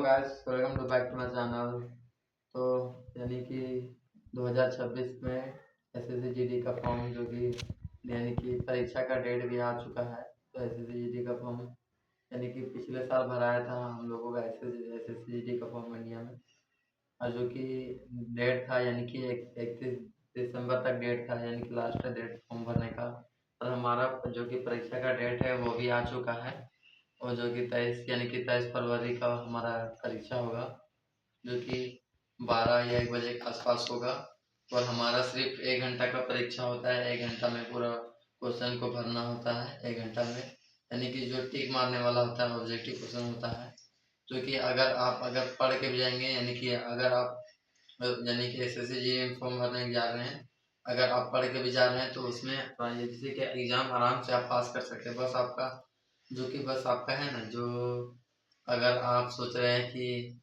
Guys, welcome to back to my channel. तो यानी कि 2026 में एसएससी जीडी का फॉर्म जो कि यानी कि परीक्षा का डेट भी आ चुका है। तो एसएससी जीडी का फॉर्म यानी कि पिछले साल भराया था हम लोगों का एसएससी जीडी का फॉर्म इंडिया में, और जो कि डेट था यानी कि 31 दिसंबर तक डेट था, यानी कि लास्ट डेट फॉर्म भरने का। और हमारा जो कि परीक्षा का डेट है वो भी आ चुका है, और जो कि 23 का हमारा परीक्षा होगा, जो कि 12 या 1 बजे के आसपास होगा। और हमारा सिर्फ 1 घंटा का परीक्षा होता है। 1 घंटा में पूरा क्वेश्चन को भरना होता है 1 घंटा में, यानी कि जो टिक मारने वाला होता है ऑब्जेक्टिव क्वेश्चन होता है। जो कि अगर पढ़ के भी जाएंगे, यानी कि अगर आप यानी कि एसएससी जी फॉर्म भरने जा रहे हैं, अगर आप पढ़ के भी जा रहे हैं तो उसमें जैसे कि एग्ज़ाम आराम से आप पास कर सकते हैं। बस आपका है ना, जो अगर आप सोच रहे हैं कि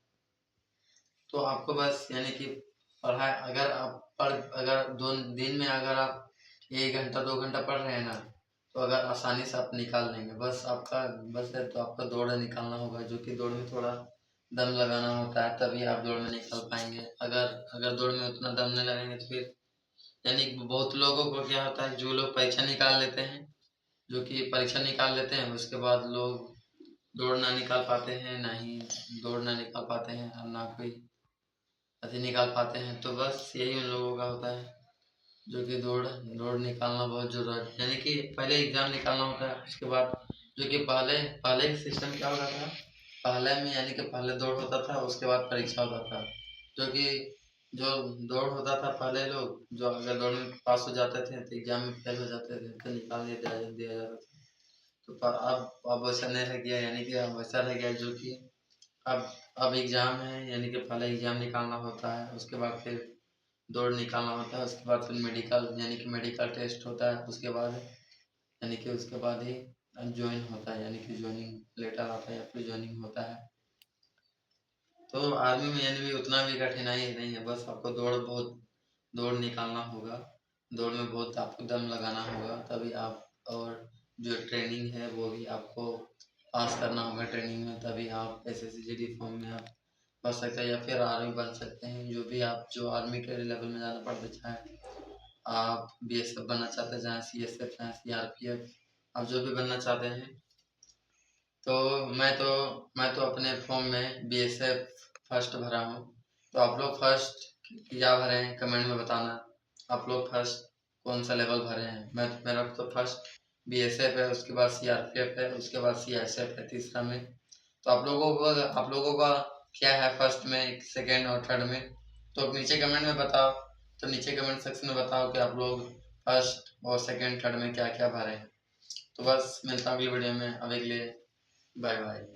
तो आपको बस यानी कि पढ़ाई अगर आप पढ़ अगर दो दिन में अगर आप 1 घंटा 2 घंटा पढ़ रहे हैं ना, तो अगर आसानी से आप निकाल लेंगे। बस है तो आपका दौड़ निकालना होगा, जो कि दौड़ में थोड़ा दम लगाना होता है, तभी आप दौड़ में निकल पाएंगे। अगर अगर दौड़ में उतना दम नहीं लगाएंगे तो फिर यानी कि बहुत लोगों को क्या होता है, जो लोग परीक्षा निकाल लेते हैं, जो कि परीक्षा निकाल लेते हैं उसके बाद लोग दौड़ ना निकाल पाते हैं, ना ही दौड़ ना निकाल पाते हैं, और ना कोई अति निकाल पाते हैं। तो बस यही उन लोगों का होता है, जो कि दौड़ दौड़ निकालना बहुत जरूरी है। यानी कि पहले एग्जाम निकालना होता है, उसके बाद जो कि पहले पहले का सिस्टम क्या होता था, पहले में यानी कि पहले दौड़ होता था, उसके बाद परीक्षा होता था। जो कि जो दौड़ होता था, पहले लोग जो अगर दौड़ में पास हो जाते थे तो एग्जाम में फेल हो जाते थे, तो निकाल दिया जाता था। तो अब वैसा नहीं रह गया, यानी कि अब वैसा रह गया, जो कि अब अब एग्ज़ाम है, यानी कि पहले एग्ज़ाम निकालना होता है, उसके बाद फिर दौड़ निकालना होता है, उसके बाद फिर मेडिकल यानी कि मेडिकल टेस्ट होता है, उसके बाद यानी कि उसके बाद ही ज्वाइन होता है, यानी कि ज्वाइनिंग लेटर आता है या फिर ज्वाइनिंग होता है। तो आर्मी में यानी भी उतना भी कठिनाई नहीं है, बस आपको दौड़ निकालना होगा। दौड़ में बहुत आपको दम लगाना होगा, तभी आप और जो ट्रेनिंग है वो भी आपको पास करना होगा ट्रेनिंग में, तभी आप एसएससी जीडी फॉर्म में आप बन सकते हैं या फिर आर्मी बन सकते हैं। जो आर्मी के लेवल में ज़्यादा पढ़ते चाहे आप बीएसएफ बनना चाहते हैं, चाहे सीएसएफ, चाहे सीआरपीएफ, आप जो भी बनना चाहते हैं। तो मैं तो अपने फॉर्म में बीएसएफ फर्स्ट भरा हूँ। तो आप लोग फर्स्ट क्या भरे हैं कमेंट में बताना। आप लोग फर्स्ट कौन सा लेवल भरे हैं? मेरा तो फर्स्ट बीएसएफ है, उसके बाद सीआरपीएफ है, उसके बाद सीएसएफ है तीसरा में। तो आप लोगों का क्या है फर्स्ट में, सेकेंड और थर्ड में? तो नीचे कमेंट में बताओ। तो नीचे कमेंट सेक्शन में बताओ कि आप लोग फर्स्ट और सेकेंड थर्ड में क्या क्या भरे हैं। तो बस मिलता हूँ अगली वीडियो में, अभी के लिए बाय बाय।